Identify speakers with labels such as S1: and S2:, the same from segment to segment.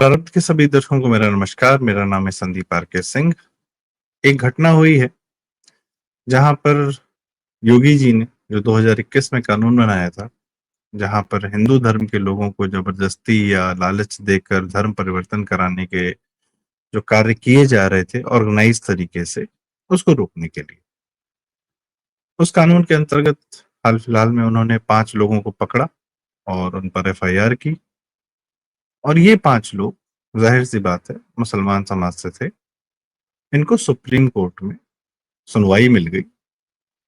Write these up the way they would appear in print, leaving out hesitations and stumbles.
S1: प्रारब्ध के सभी दर्शकों को मेरा नमस्कार। मेरा नाम है संदीप आर के सिंह। एक घटना हुई है जहां पर योगी जी ने जो 2021 में कानून बनाया था, जहां पर हिंदू धर्म के लोगों को जबरदस्ती या लालच देकर धर्म परिवर्तन कराने के जो कार्य किए जा रहे थे ऑर्गेनाइज तरीके से, उसको रोकने के लिए उस कानून के अंतर्गत हाल फिलहाल में उन्होंने 5 लोगों को पकड़ा और उन पर एफआईआर की। और ये 5 लोग, जाहिर सी बात है, मुसलमान समाज से थे। इनको सुप्रीम कोर्ट में सुनवाई मिल गई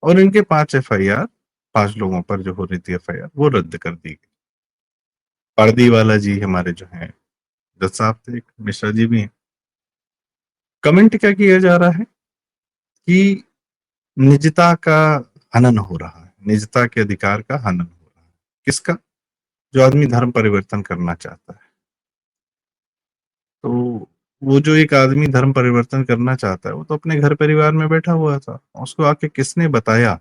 S1: और इनके 5 एफआईआर, 5 लोगों पर जो हो रही थी एफआईआर, वो रद्द कर दी गई। पारदीवाला जी हमारे जो हैं जज साहब थे, एक मिश्रा जी भी हैं। कमेंट क्या किया जा रहा है कि निजता का हनन हो रहा है, निजता के अधिकार का हनन हो रहा है। किसका? जो आदमी धर्म परिवर्तन करना चाहता है। तो वो जो एक आदमी धर्म परिवर्तन करना चाहता है, वो तो अपने घर परिवार में बैठा हुआ था। उसको आके किसने बताया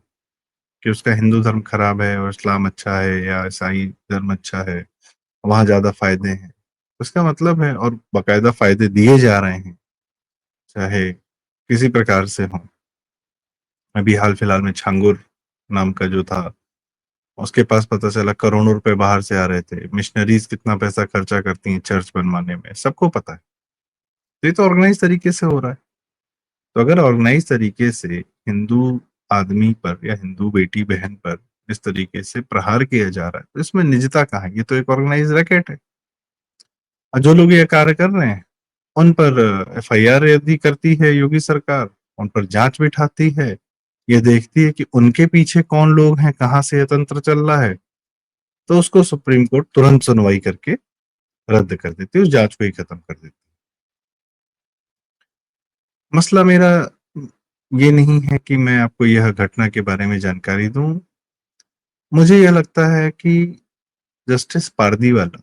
S1: कि उसका हिंदू धर्म खराब है और इस्लाम अच्छा है या ईसाई धर्म अच्छा है, वहां ज्यादा फायदे हैं? उसका मतलब है, और बाकायदा फायदे दिए जा रहे हैं, चाहे किसी प्रकार से हो। अभी हाल फिलहाल में छांगुर नाम का जो था, उसके पास पता चला करोड़ों रुपए बाहर से आ रहे थे। मिशनरीज कितना पैसा खर्चा करती हैं चर्च बनवाने में, सबको पता है। तो ये तो ऑर्गेनाइज तरीके से हो रहा है। तो अगर ऑर्गेनाइज तरीके से हिंदू आदमी पर या हिंदू बेटी बहन पर इस तरीके से प्रहार किया जा रहा है, तो इसमें निजता कहाँ है? ये तो एक ऑर्गेनाइज रैकेट है। और जो लोग ये कार्य कर रहे हैं, उन पर एफआईआर यदि करती है योगी सरकार, उन पर जांच बिठाती है, ये देखती है कि उनके पीछे कौन लोग हैं, कहाँ से ये तंत्र चल रहा है, तो उसको सुप्रीम कोर्ट तुरंत सुनवाई करके रद्द कर देती है, उस जांच को ही खत्म कर देती है। मसला मेरा ये नहीं है कि मैं आपको यह घटना के बारे में जानकारी दूं। मुझे यह लगता है कि जस्टिस पारदीवाला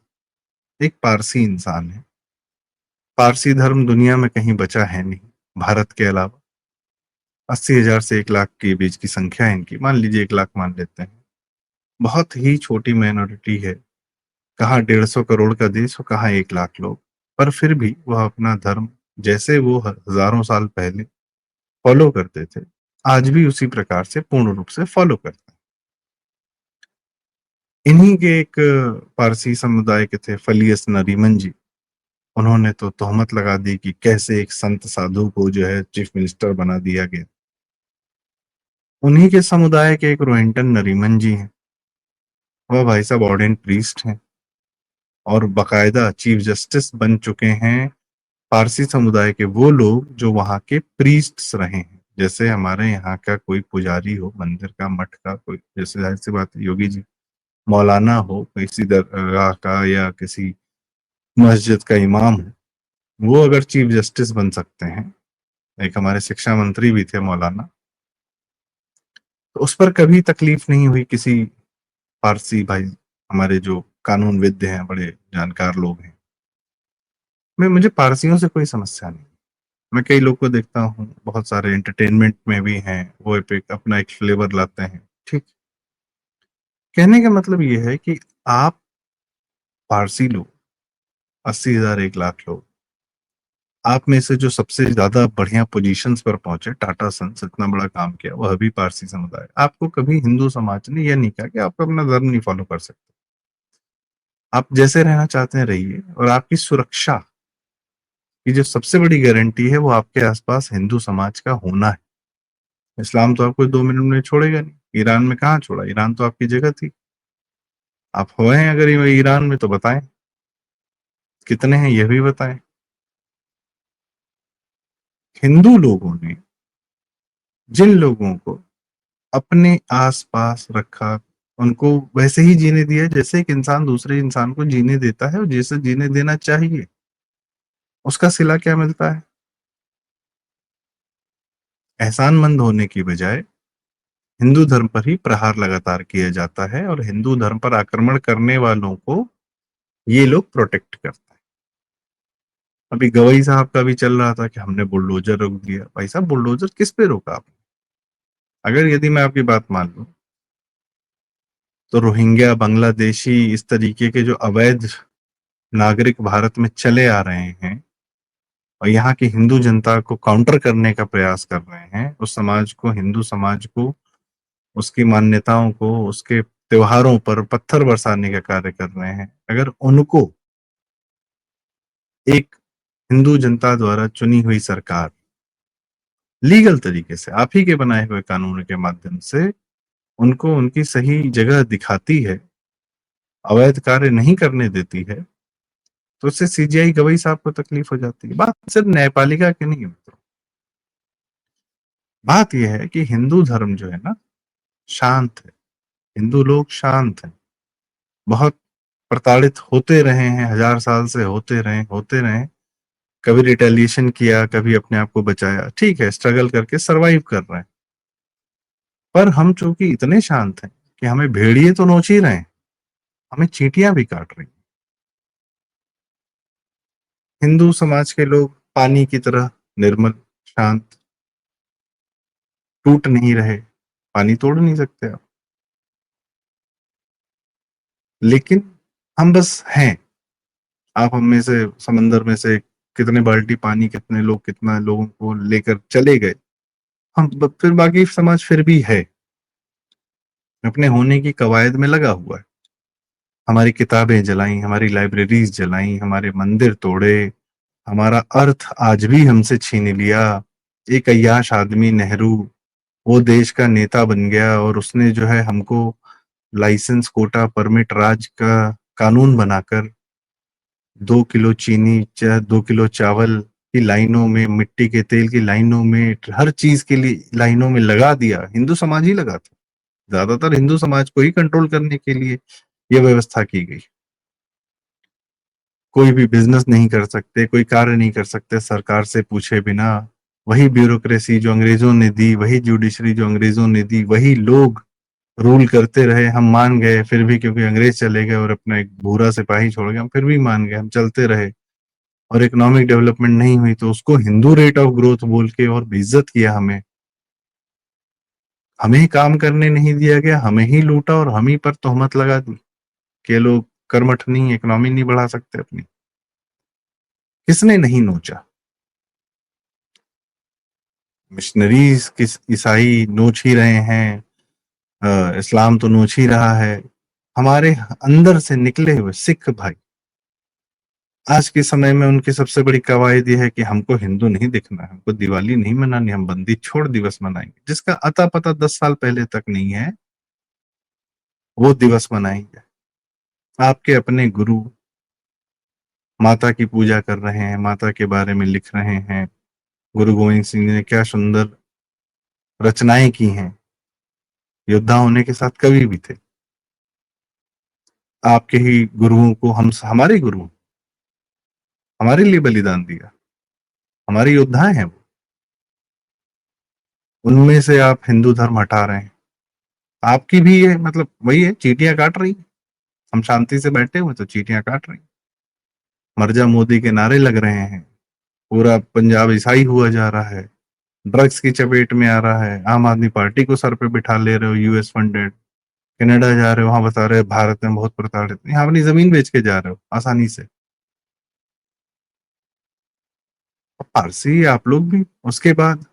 S1: एक पारसी इंसान है। पारसी धर्म दुनिया में कहीं बचा है नहीं, भारत के अलावा। 80,000 से 1 लाख के बीच की संख्या है इनकी, मान लीजिए 1 लाख मान लेते हैं। बहुत ही छोटी माइनॉरिटी है। कहाँ 150 करोड़ का देश और कहाँ 1 लाख लोग। पर फिर भी वह अपना धर्म, जैसे वो हजारों साल पहले फॉलो करते थे, आज भी उसी प्रकार से पूर्ण रूप से फॉलो करते हैं। इन्हीं के एक पारसी समुदाय के थे फलियस नरीमन जी। उन्होंने तो तोहमत लगा दी कि कैसे एक संत साधु को जो है चीफ मिनिस्टर बना दिया गया। उन्हीं के समुदाय के एक रोहिंटन नरीमन जी हैं। वह भाई साहब ऑर्डेन प्रीस्ट हैं और बाकायदा चीफ जस्टिस बन चुके हैं। पारसी समुदाय के वो लोग जो वहां के प्रीस्ट्स रहे हैं, जैसे हमारे यहाँ का कोई पुजारी हो, मंदिर का, मठ का कोई, जैसे जाहिर सी बात है योगी जी मौलाना हो, किसी दरगाह का या किसी मस्जिद का इमाम हो, वो अगर चीफ जस्टिस बन सकते हैं। एक हमारे शिक्षा मंत्री भी थे मौलाना, तो उस पर कभी तकलीफ नहीं हुई किसी पारसी भाई, हमारे जो कानूनविद हैं, बड़े जानकार लोग हैं। मैं मुझे पारसियों से कोई समस्या नहीं। मैं कई लोग को देखता हूँ, बहुत सारे एंटरटेनमेंट में भी हैं, वो अपना एक फ्लेवर लाते हैं, ठीक। कहने का मतलब ये है कि आप पारसी लोग, 80,000 1 लाख लोग, आप में से जो सबसे ज्यादा बढ़िया पोजीशंस पर पहुंचे, टाटा सन्स, इतना बड़ा काम किया, वह भी पारसी समुदाय। आपको कभी हिंदू समाज ने यह नहीं कहा कि आप अपना धर्म नहीं फॉलो कर सकते। आप जैसे रहना चाहते हैं रहिए, और आपकी सुरक्षा की जो सबसे बड़ी गारंटी है वो आपके आसपास हिंदू समाज का होना है। इस्लाम तो आपको 2 मिनट में छोड़ेगा नहीं। ईरान में कहाँ छोड़ा? ईरान तो आपकी जगह थी। आप हुए हैं अगर ये ईरान में, तो बताएं कितने हैं, यह भी बताएं। हिंदू लोगों ने जिन लोगों को अपने आसपास रखा, उनको वैसे ही जीने दिया जैसे एक इंसान दूसरे इंसान को जीने देता है और जैसे जीने देना चाहिए। उसका सिला क्या मिलता है? एहसानमंद होने की बजाय हिंदू धर्म पर ही प्रहार लगातार किया जाता है, और हिंदू धर्म पर आक्रमण करने वालों को ये लोग प्रोटेक्ट करते हैं। अभी गवई साहब का भी चल रहा था कि हमने बुलडोजर रोक दिया। भाई साहब, बुलडोजर किस पे रोका आपने? अगर यदि मैं आपकी बात मान लूं, तो रोहिंग्या, बांग्लादेशी, इस तरीके के जो अवैध नागरिक भारत में चले आ रहे हैं और यहाँ की हिंदू जनता को काउंटर करने का प्रयास कर रहे हैं, उस समाज को, हिंदू समाज को, उसकी मान्यताओं को, उसके त्योहारों पर पत्थर बरसाने का कार्य कर रहे हैं, अगर उनको एक हिंदू जनता द्वारा चुनी हुई सरकार लीगल तरीके से, आप ही के बनाए हुए कानून के माध्यम से उनको उनकी सही जगह दिखाती है, अवैध कार्य नहीं करने देती है, तो उससे सीजीआई गवई साहब को तकलीफ हो जाती है। बात सिर्फ न्यायपालिका की नहीं है मित्रों, बात यह है कि हिंदू धर्म जो है ना, शांत है। हिंदू लोग शांत हैं, बहुत प्रताड़ित होते रहे हैं, 1000 साल से होते रहे। कभी रिटेलिएशन किया, कभी अपने आप को बचाया, ठीक है, स्ट्रगल करके सरवाइव कर रहे हैं। पर हम चूंकि इतने शांत हैं कि हमें भेड़िए तो नोच ही रहे हैं, हमें चींटियां भी काट रही हैं। हिंदू समाज के लोग पानी की तरह निर्मल, शांत, टूट नहीं रहे, पानी तोड़ नहीं सकते आप, लेकिन हम बस हैं। आप हम में से, समंदर में से कितने बाल्टी पानी, कितने लोग, कितना लोगों को लेकर चले गए, फिर बाकी समाज फिर भी है, अपने होने की कवायद में लगा हुआ है। हमारी किताबें जलाई, हमारी लाइब्रेरीज जलाई, हमारे मंदिर तोड़े, हमारा अर्थ आज भी हमसे छीन लिया। एक अय्याश आदमी नेहरू, वो देश का नेता बन गया और उसने जो है हमको लाइसेंस, कोटा, परमिट राज का कानून बनाकर 2 किलो चीनी, 2 किलो चावल की लाइनों में, मिट्टी के तेल की लाइनों में, हर चीज के लिए लाइनों में लगा दिया। हिंदू समाज ही लगा था, ज्यादातर हिंदू समाज को ही कंट्रोल करने के लिए यह व्यवस्था की गई। कोई भी बिजनेस नहीं कर सकते, कोई कार्य नहीं कर सकते सरकार से पूछे बिना। वही ब्यूरोक्रेसी जो अंग्रेजों ने दी, वही जुडिशरी जो अंग्रेजों ने दी, वही लोग रूल करते रहे। हम मान गए फिर भी, क्योंकि अंग्रेज चले गए और अपना एक भूरा सिपाही छोड़ गए, हम फिर भी मान गए, हम चलते रहे। और इकोनॉमिक डेवलपमेंट नहीं हुई तो उसको हिंदू रेट ऑफ ग्रोथ बोल के और बेइज्जत किया हमें। हमें ही काम करने नहीं दिया गया, हमें ही लूटा और हम ही पर तोहमत लगा दी कि लोग कर्मठ नहीं, इकोनॉमी नहीं बढ़ा सकते अपनी। किसने नहीं नोचा? मिशनरीज, किस ईसाई नोच ही रहे हैं, इस्लाम तो नोच ही रहा है। हमारे अंदर से निकले हुए सिख भाई, आज के समय में उनकी सबसे बड़ी कवायद यह है कि हमको हिंदू नहीं दिखना है, हमको दिवाली नहीं मनानी, हम बंदी छोड़ दिवस मनाएंगे, जिसका अता पता 10 साल पहले तक नहीं है, वो दिवस मनाएंगे। आपके अपने गुरु माता की पूजा कर रहे हैं, माता के बारे में लिख रहे हैं। गुरु गोविंद सिंह ने क्या सुंदर रचनाएं की हैं, योद्धा होने के साथ कवि भी थे। आपके ही गुरुओं को, हम हमारे गुरु हमारे लिए बलिदान दिया, हमारे योद्धा हैं वो, उनमें से आप हिंदू धर्म हटा रहे हैं। आपकी भी ये मतलब वही है, चींटियां काट रही। हम शांति से बैठे हुए तो चींटियां काट रही। मर्जा मोदी के नारे लग रहे हैं, पूरा पंजाब ईसाई हुआ जा रहा है, ड्रग्स की चपेट में आ रहा है, आम आदमी पार्टी को सर पे बिठा ले रहे हो, यूएस फंडेड। कनाडा जा रहे हो, वहां बता रहे हो भारत में बहुत प्रताड़ित, यहाँ अपनी जमीन बेच के जा रहे हो आसानी से। पारसी आप लोग भी, उसके बाद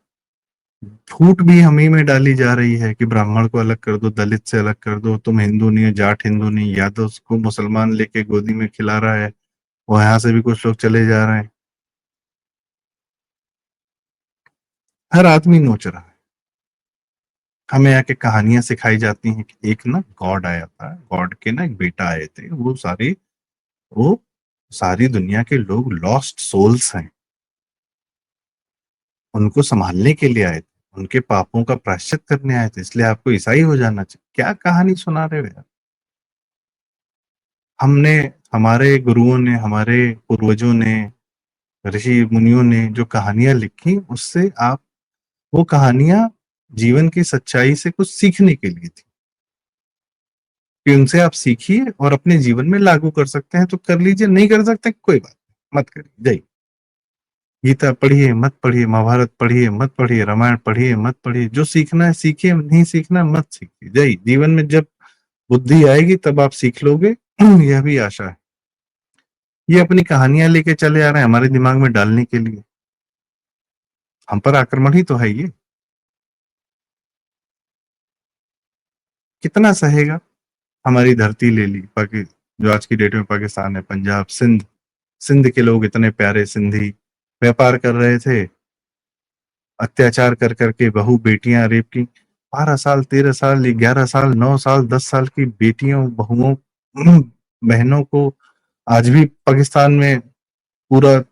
S1: फूट भी हम ही में डाली जा रही है कि ब्राह्मण को अलग कर दो, दलित से अलग कर दो, तुम हिंदू नहीं हो, जाट हिंदू नहीं, या तो उसको मुसलमान लेके गोदी में खिला रहा है, वो यहाँ से भी कुछ लोग चले जा रहे हैं। हर आदमी नोच रहा है। हमें आके कहानियां सिखाई जाती हैं कि एक ना गॉड आया था, गॉड के ना एक बेटा आए थे, वो सारी दुनिया के लोग लॉस्ट सोल्स हैं, उनको संभालने के लिए आए थे, उनके पापों का प्रायश्चित करने आए थे, इसलिए आपको ईसाई हो जाना चाहिए। क्या कहानी सुना रहे हो यार? हमने, हमारे गुरुओं ने, हमारे पूर्वजों ने, ऋषि मुनियों ने जो कहानियां लिखी, उससे आप, वो कहानियां जीवन की सच्चाई से कुछ सीखने के लिए थी, कि उनसे आप सीखिए और अपने जीवन में लागू कर सकते हैं तो कर लीजिए, नहीं कर सकते कोई बात नहीं, मत करिए। जय। गीता पढ़िए मत पढ़िए, महाभारत पढ़िए मत पढ़िए, रामायण पढ़िए मत पढ़िए, जो सीखना है सीखिए, नहीं सीखना मत सीखिए। जय। जीवन में जब बुद्धि आएगी तब आप सीख लोगे, यह भी आशा है। ये अपनी कहानियां लेके चले आ रहे हैं हमारे दिमाग में डालने के लिए। हम पर आक्रमण ही तो है ये। कितना सहेगा? हमारी धरती ले ली, पाकि जो आज की डेट में पाकिस्तान है, पंजाब, सिंध। सिंध के लोग इतने प्यारे सिंधी, व्यापार कर रहे थे, अत्याचार कर करके बहू बेटियां रेप की। 12 साल, 13 साल, 11 साल, 9 साल, 10 साल की बेटियों, बहुओं, बहनों को आज भी पाकिस्तान में पूरा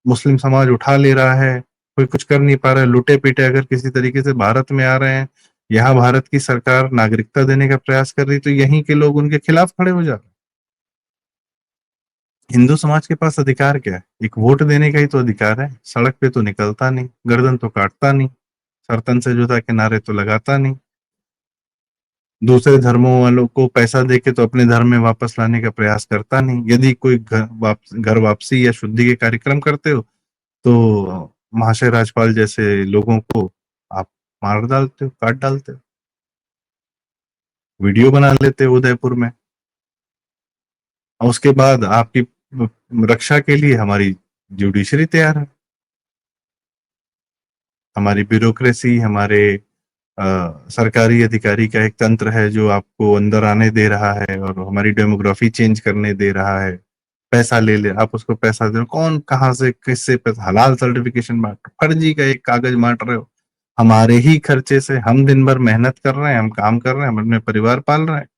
S1: मुस्लिम समाज उठा ले रहा है। कोई कुछ कर नहीं पा रहा है। लुटे पीटे अगर किसी तरीके से भारत में आ रहे हैं, यहाँ भारत की सरकार नागरिकता देने का प्रयास कर रही, तो यहीं के लोग उनके खिलाफ खड़े हो जा रहे हैं। हिंदू समाज के पास अधिकार क्या है? एक वोट देने का ही तो अधिकार है। सड़क पे तो निकलता नहीं, गर्दन तो काटता नहीं, सरतन से जुदा के नारे तो लगाता नहीं, दूसरे धर्मों वालों को पैसा देके तो अपने धर्म में वापस लाने का प्रयास करता नहीं। यदि कोई घर वापसी या शुद्धि के कार्यक्रम करते हो, तो महाशय राजपाल जैसे लोगों को आप मार डालते हो, काट डालते हो, वीडियो बना लेते हो उदयपुर में। और उसके बाद आपकी रक्षा के लिए हमारी जुडिशरी तैयार है, हमारी ब्यूरोक्रेसी, हमारे सरकारी अधिकारी का एक तंत्र है जो आपको अंदर आने दे रहा है और हमारी डेमोग्राफी चेंज करने दे रहा है। पैसा ले ले, आप उसको पैसा दे रहे हो, कौन कहाँ से किससे पैसा, हलाल सर्टिफिकेशन बांट, फर्जी का एक कागज बांट रहे हो। हमारे ही खर्चे से हम दिन भर मेहनत कर रहे हैं, हम काम कर रहे हैं, हम अपने परिवार पाल रहे हैं।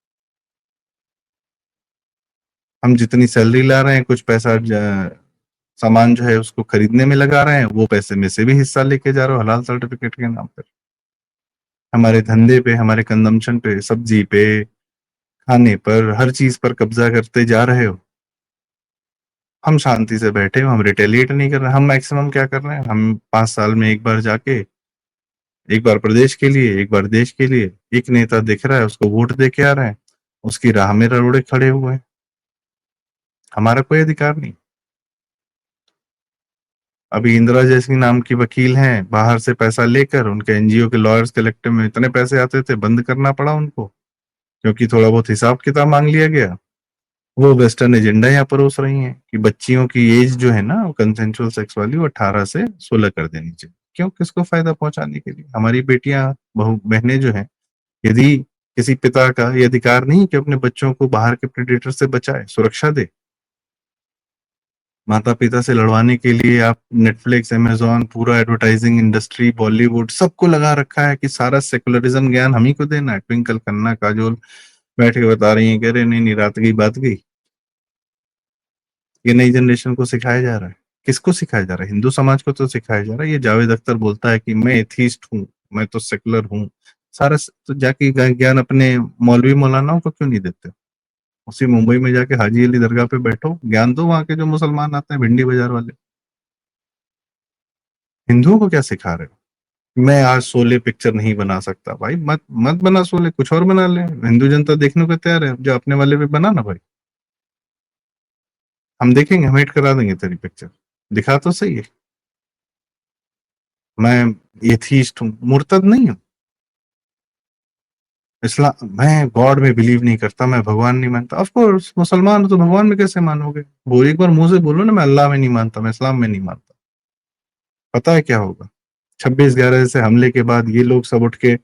S1: हम जितनी सैलरी ला रहे हैं, कुछ पैसा सामान जो है उसको खरीदने में लगा रहे हैं, वो पैसे में से भी हिस्सा लेके जा रहे हो हलाल सर्टिफिकेट के नाम पर। हमारे धंधे पे, हमारे कंजम्पशन पे, सब्जी पे, खाने पर, हर चीज पर कब्जा करते जा रहे हो। हम शांति से बैठे हो, हम रिटेलिएट नहीं कर रहे। हम मैक्सिमम क्या कर रहे हैं, हम 5 साल में एक बार जाके, एक बार प्रदेश के लिए, एक बार देश के लिए, एक नेता दिख रहा है उसको वोट दे के आ रहे हैं, उसकी राह में रोड़े खड़े हुए हैं। हमारा कोई अधिकार नहीं। अभी इंदिरा जैसी नाम की वकील हैं, बाहर से पैसा लेकर उनके एनजीओ के लॉयर्स कलेक्टिव में इतने पैसे आते थे, बंद करना पड़ा उनको, क्योंकि थोड़ा बहुत हिसाब किताब मांग लिया गया। वो वेस्टर्न एजेंडा यहाँ परोस रही हैं कि बच्चियों की एज जो है ना कंसेंसुअल सेक्स वाली, वो 18 से 16 कर देनी चाहिए। क्यों? किसको फायदा पहुंचाने के लिए? हमारी बेटियां, बहू बहनें जो हैं, यदि किसी पिता का ये अधिकार नहीं कि अपने बच्चों को बाहर के प्रेडेटर से बचाए, सुरक्षा दे। माता पिता से लड़वाने के लिए आप नेटफ्लिक्स, अमेजोन, पूरा एडवर्टाइजिंग इंडस्ट्री, बॉलीवुड, सबको लगा रखा है कि सारा सेकुलरिज्म ज्ञान हम ही को देना है। ट्विंकल खन्ना, काजोल बैठ के बता रही है, कह रहे नहीं नहीं, रात गई बात गई। ये नई जनरेशन को सिखाया जा रहा है। किसको सिखाया जा रहा है? हिंदू समाज को तो सिखाया जा रहा है। ये जावेद अख्तर बोलता है कि मैं एथीस्ट हूँ, मैं तो सेकुलर हूँ। तो जाके ज्ञान अपने मौलवी मौलानाओं को क्यों नहीं देते? उसी मुंबई में जाके हाजी अली दरगाह पे बैठो, ज्ञान दो वहां के जो मुसलमान आते हैं, भिंडी बाजार वाले। हिंदुओं को क्या सिखा रहे हो? मैं आज शोले पिक्चर नहीं बना सकता। भाई मत मत बना शोले, कुछ और बना ले। हिंदू जनता देखने को तैयार है, जो अपने वाले पे बना ना भाई। हम देखेंगे, हम हिट करा देंगे तेरी पिक्चर। दिखा तो सही है। मैं एथीस्ट हूँ, मुर्तद नहीं हूँ। इस्लाम, मैं गॉड में बिलीव नहीं करता, मैं भगवान नहीं मानता। ऑफ कोर्स मुसलमान हो तो भगवान में कैसे मानोगे? वो एक बार मुंह से बोलो ना, मैं अल्लाह में नहीं मानता, मैं इस्लाम में नहीं मानता। पता है क्या होगा? 26/11 से हमले के बाद ये लोग सब उठ के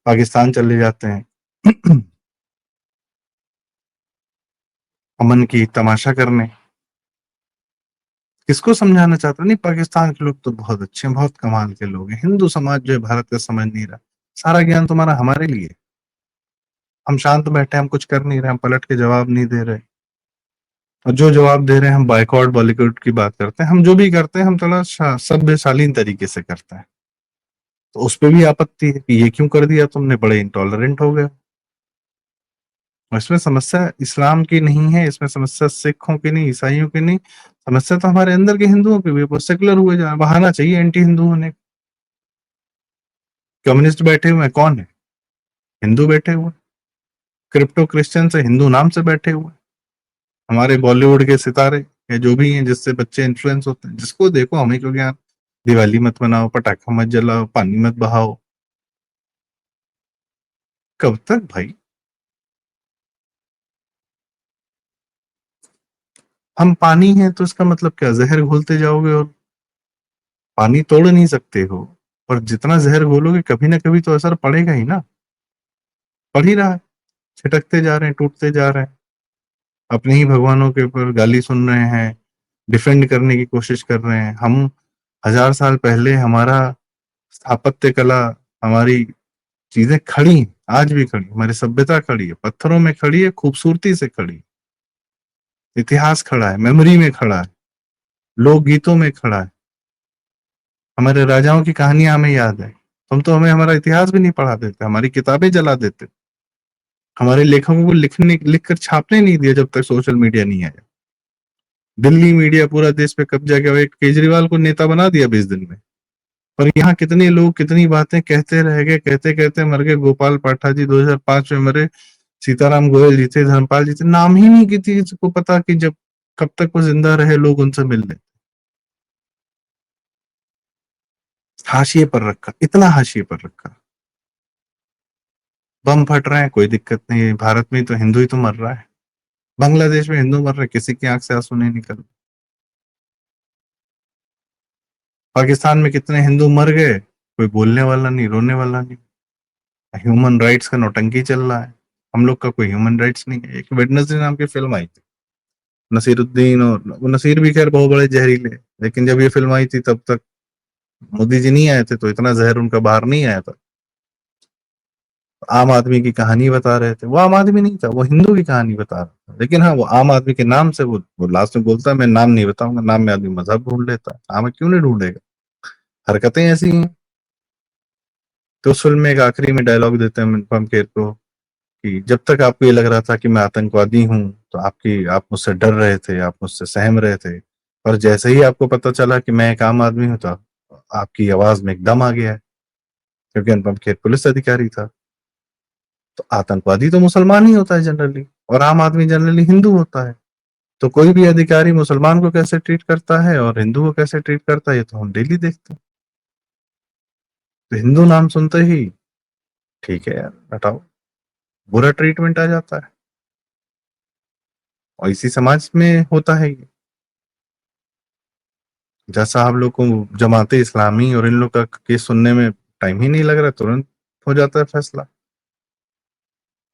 S1: पाकिस्तान चले जाते हैं अमन की तमाशा करने। किसको समझाना चाहता? नहीं, पाकिस्तान के लोग तो बहुत अच्छे हैं, बहुत कमाल के लोग हैं। हिंदू समाज जो है भारत का समझ नहीं रहा। सारा ज्ञान तुम्हारा हमारे लिए। हम शांत बैठे, हम कुछ कर नहीं रहे, हम पलट के जवाब नहीं दे रहे। और जो जवाब दे रहे हैं, हम बाइकआउट बॉयकॉट की बात करते हैं। हम जो भी करते हैं, हम थोड़ा सभ्य शालीन तरीके से करते हैं। तो उस पर भी आपत्ति है कि ये क्यों कर दिया तुमने, बड़े इंटॉलरेंट हो गए। और इसमें समस्या इस्लाम की नहीं है, इसमें समस्या सिखों की नहीं, ईसाइयों की नहीं। समस्या तो हमारे अंदर के हिंदुओं की भी है। वो सेकुलर हुए जा रहे हैं। बहाना चाहिए एंटी हिंदू होने का। कम्युनिस्ट बैठे हुए हैं, कौन है? हिंदू बैठे हुए हैं। क्रिप्टो क्रिश्चियन से, हिंदू नाम से बैठे हुए हैं। हमारे बॉलीवुड के सितारे या जो भी हैं, जिससे बच्चे इन्फ्लुएंस होते हैं, जिसको देखो हमें क्यों ज्ञान। दिवाली मत मनाओ, पटाखा मत जलाओ, पानी मत बहाओ। कब तक भाई? हम पानी हैं तो इसका मतलब क्या, जहर घोलते जाओगे और पानी तोड़ नहीं सकते हो, और जितना जहर घोलोगे कभी ना कभी तो असर पड़ेगा ही ना। पड़ ही रहा है, छिटकते जा रहे हैं, टूटते जा रहे हैं, अपने ही भगवानों के ऊपर गाली सुन रहे हैं, डिफेंड करने की कोशिश कर रहे हैं। हम 1000 साल पहले हमारा स्थापत्य कला, हमारी चीजें खड़ी हैं, आज भी खड़ी, हमारी सभ्यता खड़ी है, पत्थरों में खड़ी है, खूबसूरती से खड़ी है, इतिहास खड़ा है, मेमोरी में खड़ा है, लोकगीतों में खड़ा है, हमारे राजाओं की कहानियां हमें याद है। तुम तो हमें हमारा इतिहास भी नहीं पढ़ा देते, हमारी किताबें जला देते, हमारे लेखकों को लिखकर छापने नहीं दिया जब तक सोशल मीडिया नहीं आया। दिल्ली मीडिया पूरा देश पे कब्जा किया, एक केजरीवाल को नेता बना दिया 20 दिन में। और यहाँ कितने लोग कितनी बातें कहते रह गए, कहते कहते मर गए। गोपाल पाठा जी 2005 में मरे, सीताराम गोयल जी थे, धर्मपाल जी थे, नाम ही नहीं किसी को पता कि जब कब तक वो जिंदा रहे लोग उनसे मिल ले। हाशिए पर रखा, इतना हाशिए पर रखा। बम फट रहे हैं, कोई दिक्कत नहीं है, भारत में तो हिंदू ही तो मर रहा है, बांग्लादेश में हिंदू मर रहे, किसी की आंख से आंसू नहीं निकल। पाकिस्तान में कितने हिंदू मर गए, कोई बोलने वाला नहीं, रोने वाला नहीं। ह्यूमन राइट्स का नौटंकी चल रहा है, हम लोग का कोई ह्यूमन राइट्स नहीं है। एक वेडनेसडे नाम की फिल्म आई थी, नसीरुद्दीन, और वो नसीर भी खैर बहुत बड़े जहरीले, लेकिन जब ये फिल्म आई थी तब तक मोदी जी नहीं आए थे, तो इतना जहर उनका बाहर नहीं आया था। आम आदमी की कहानी बता रहे थे, वो आम आदमी नहीं था, वो हिंदू की कहानी बता रहा था, लेकिन हाँ वो आम आदमी के नाम से वो लास्ट में बोलता है मैं नाम नहीं बताऊंगा, नाम में आदमी मजहब ढूंढ लेता है, नाम क्यों नहीं ढूंढेगा, हरकतें ऐसी हैं। तो उस फिल्म में एक आखिरी में डायलॉग देते हैं अनुपम खेर को, कि जब तक आपको ये लग रहा था कि मैं आतंकवादी हूं, तो आप मुझसे डर रहे थे, आप मुझसे सहम रहे थे, और जैसे ही आपको पता चला कि मैं एक आम आदमी हूं, तो आपकी आवाज में एक दम आ गया है। क्योंकि अनुपम खेर पुलिस अधिकारी था। तो आतंकवादी तो मुसलमान ही होता है जनरली, और आम आदमी जनरली हिंदू होता है। तो कोई भी अधिकारी मुसलमान को कैसे ट्रीट करता है और हिंदू को कैसे ट्रीट करता है, ये तो हम डेली देखते हैं। तो हिंदू नाम सुनते ही ठीक है यार हटाओ, बुरा ट्रीटमेंट आ जाता है, और इसी समाज में होता है ये। जैसा आप लोग को जमाते इस्लामी और इन लोग का केस सुनने में टाइम ही नहीं लग रहा, तुरंत हो जाता है फैसला।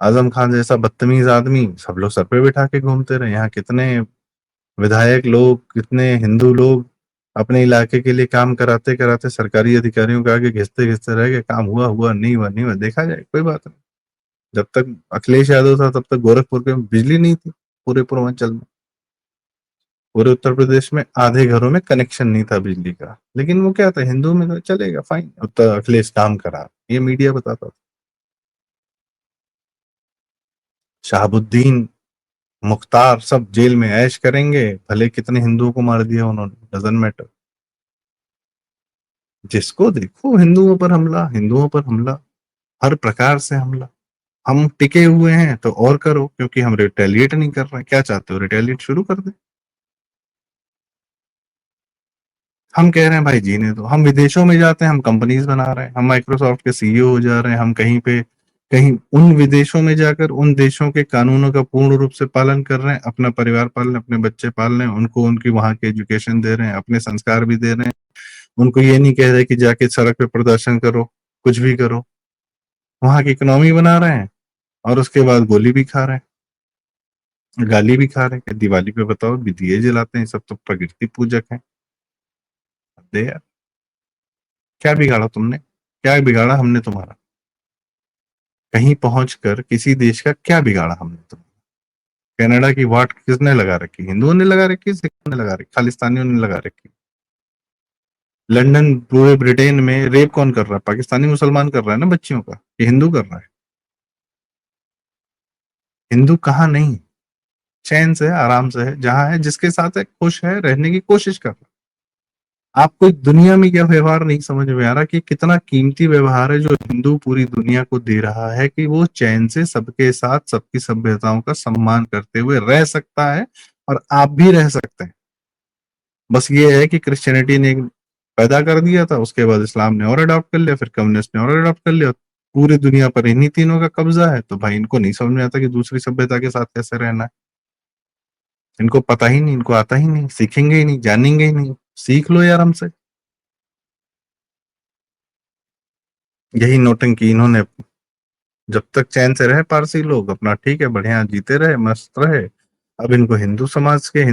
S1: आजम खान जैसा बदतमीज आदमी सब लोग सर पे बिठा के घूमते रहे। यहाँ कितने विधायक लोग, कितने हिंदू लोग अपने इलाके के लिए काम कराते कराते सरकारी अधिकारियों के आगे घिसते घिसते रह गए, काम हुआ हुआ, नहीं हुआ नहीं हुआ, देखा जाए कोई बात नहीं। जब तक अखिलेश यादव था तब तक गोरखपुर में बिजली नहीं थी, पूरे पूर्वांचल में, पूरे उत्तर प्रदेश में आधे घरों में कनेक्शन नहीं था बिजली का, लेकिन वो क्या था, हिंदू में तो चलेगा फाइन, उत्तर अखिलेश काम करा, ये मीडिया बताता था। शहाबुद्दीन, मुख्तार सब जेल में ऐश करेंगे, भले कितने हिंदुओं को मार दिया उन्होंने, डजंट मैटर। जिसको देखो हिंदुओं पर हमला, हिंदुओं पर हमला, हर प्रकार से हमला। हम टिके हुए हैं तो और करो, क्योंकि हम रिटेलिएट नहीं कर रहे हैं। क्या चाहते हो, रिटेलिएट शुरू कर दे? हम कह रहे हैं भाई जीने दो, हम विदेशों में जाते हैं, हम कंपनीज बना रहे हैं, हम माइक्रोसॉफ्ट के सीईओ हो जा रहे हैं, हम कहीं पे कहीं उन विदेशों में जाकर उन देशों के कानूनों का पूर्ण रूप से पालन कर रहे हैं, अपना परिवार पाल रहे हैं, अपने बच्चे पाल रहे हैं, उनको उनकी वहां के एजुकेशन दे रहे हैं, अपने संस्कार भी दे रहे हैं। उनको ये नहीं कह रहे कि जाके सड़क पे प्रदर्शन करो, कुछ भी करो, वहां की इकोनॉमी बना रहे हैं, और उसके बाद गोली भी खा रहे हैं, गाली भी खा रहे हैं। दिवाली पे बताओ भी दिए जलाते हैं, सब तो प्रकृति पूजक है। दे यार, क्या बिगाड़ा तुमने, क्या बिगाड़ा हमने तुम्हारा, कहीं पहुंचकर किसी देश का क्या बिगाड़ा हमने तुम्हारा? कनाडा की वाट किसने लगा रखी, हिंदुओं ने लगा रखी, सिखों ने लगा रखी, खालिस्तानियों ने लगा रखी? लंदन, पूरे ब्रिटेन में रेप कौन कर रहा है, पाकिस्तानी मुसलमान कर रहा है ना बच्चियों का, ये हिंदू कर रहा है? हिंदू कहाँ नहीं, चैन से है, आराम से है, जहां है जिसके साथ है खुश है, रहने की कोशिश कर रहा है। आपको दुनिया में यह व्यवहार नहीं समझ में आ रहा कि कितना कीमती व्यवहार है जो हिंदू पूरी दुनिया को दे रहा है, कि वो चैन से सबके साथ सबकी सभ्यताओं का सम्मान करते हुए रह सकता है, और आप भी रह सकते हैं। बस ये है कि क्रिश्चियनिटी ने पैदा कर दिया था, उसके बाद इस्लाम ने और अडॉप्ट कर लिया, फिर कम्युनिस्ट ने और अडॉप्ट कर लिया, पूरी दुनिया पर इन्हीं तीनों का कब्जा है। तो भाई इनको नहीं समझ में आता कि दूसरी सभ्यता के साथ कैसे रहना है। इनको पता ही नहीं, इनको आता ही नहीं, सीखेंगे ही नहीं, जानेंगे ही नहीं। सीख लो यार हमसे। यही नौटंकी इन्होंने, जब तक चैन से रहे पारसी लोग अपना ठीक है, बढ़िया जीते रहे, मस्त रहे। अब इनको हिंदू समाज के,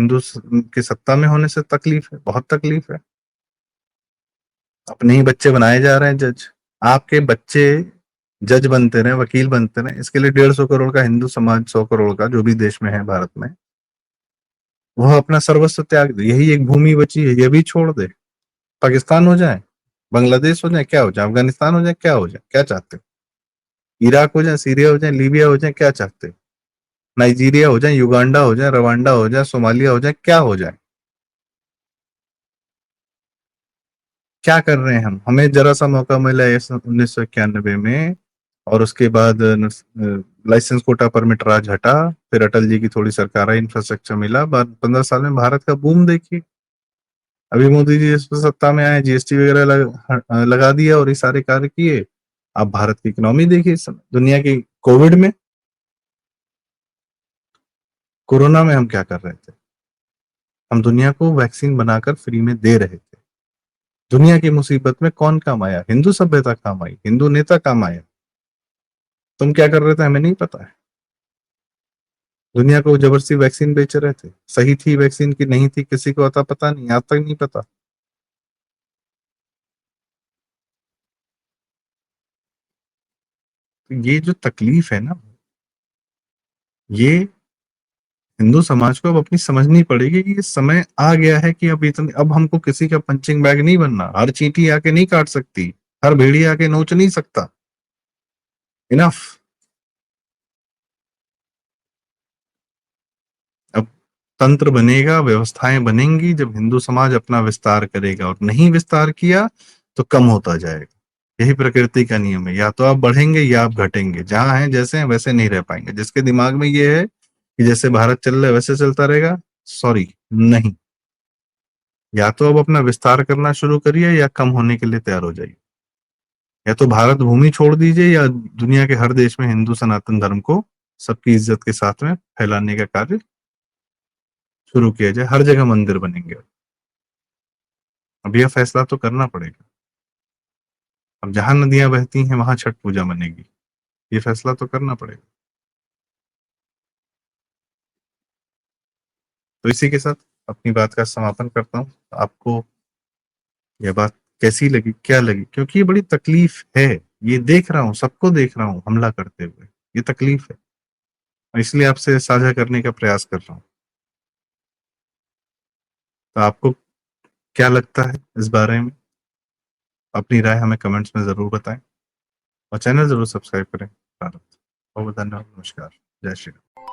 S1: की सत्ता में होने से तकलीफ है, बहुत तकलीफ है। अपने ही बच्चे बनाए जा रहे हैं जज। आपके बच्चे जज बनते रहे, वकील बनते रहे, इसके लिए 150 करोड़ का हिंदू समाज, 100 करोड़ का जो भी देश में है भारत में, वह अपना सर्वस्व त्याग दे। यही एक भूमि बची है, ये भी छोड़ दे। पाकिस्तान हो जाए, बांग्लादेश हो जाए, क्या हो जाए, अफगानिस्तान हो जाए, क्या हो जाए, क्या चाहते हो? इराक हो जाए, सीरिया हो जाए, लीबिया हो जाए, क्या चाहते हो? नाइजीरिया हो जाए, युगांडा हो जाए, रवांडा हो जाए, सोमालिया हो जाए, क्या हो जाए? क्या कर रहे हैं हम? हमें जरा सा मौका मिला 1991 में, और उसके बाद लाइसेंस कोटा परमिट राज हटा, फिर अटल जी की थोड़ी सरकार आई, इंफ्रास्ट्रक्चर मिला, बाद 15 साल में भारत का बूम देखिए। अभी मोदी जी इस पर सत्ता में आए, जीएसटी वगैरह लगा दिया और ये सारे कार्य किए। अब भारत की इकोनॉमी देखिए इस समय, दुनिया की। कोविड में, कोरोना में हम क्या कर रहे थे? हम दुनिया को वैक्सीन बनाकर फ्री में दे रहे थे। दुनिया की मुसीबत में कौन काम आया? हिंदू सभ्यता काम आई, हिंदू नेता काम आया। तुम क्या कर रहे थे हमें नहीं पता है। दुनिया को जबरदस्ती वैक्सीन बेच रहे थे। सही थी वैक्सीन की नहीं थी, किसी को आता पता नहीं, आज तक नहीं पता। तो ये जो तकलीफ है ना, ये हिंदू समाज को अब अपनी समझनी पड़ेगी कि ये समय आ गया है कि अब हमको किसी का पंचिंग बैग नहीं बनना। हर चींटी आके नहीं काट सकती, हर भेड़िया आके नोच नहीं सकता। इनफ। अब तंत्र बनेगा, व्यवस्थाएं बनेंगी जब हिंदू समाज अपना विस्तार करेगा, और नहीं विस्तार किया तो कम होता जाएगा। यही प्रकृति का नियम है, या तो आप बढ़ेंगे या आप घटेंगे। जहां हैं जैसे हैं वैसे नहीं रह पाएंगे। जिसके दिमाग में ये है कि जैसे भारत चल रहा है वैसे चलता रहेगा, सॉरी, नहीं। या तो अब अपना विस्तार करना शुरू करिए, या कम होने के लिए तैयार हो जाइए। या तो भारत भूमि छोड़ दीजिए, या दुनिया के हर देश में हिंदू सनातन धर्म को सबकी इज्जत के साथ में फैलाने का कार्य शुरू किया जाए। हर जगह मंदिर बनेंगे। अब यह फैसला तो करना पड़ेगा। अब जहां नदियां बहती हैं वहां छठ पूजा बनेगी। ये फैसला तो करना पड़ेगा। तो इसी के साथ अपनी बात का समापन करता हूँ। आपको यह बात कैसी लगी, क्या लगी? क्योंकि ये बड़ी तकलीफ है। ये देख रहा हूँ, सबको देख रहा हूँ हमला करते हुए। ये तकलीफ है, और इसलिए आपसे साझा करने का प्रयास कर रहा हूँ। तो आपको क्या लगता है इस बारे में? अपनी राय हमें कमेंट्स में जरूर बताएं, और चैनल जरूर सब्सक्राइब करें। भारत बहुत बहुत धन्यवाद। नमस्कार। जय श्री राम।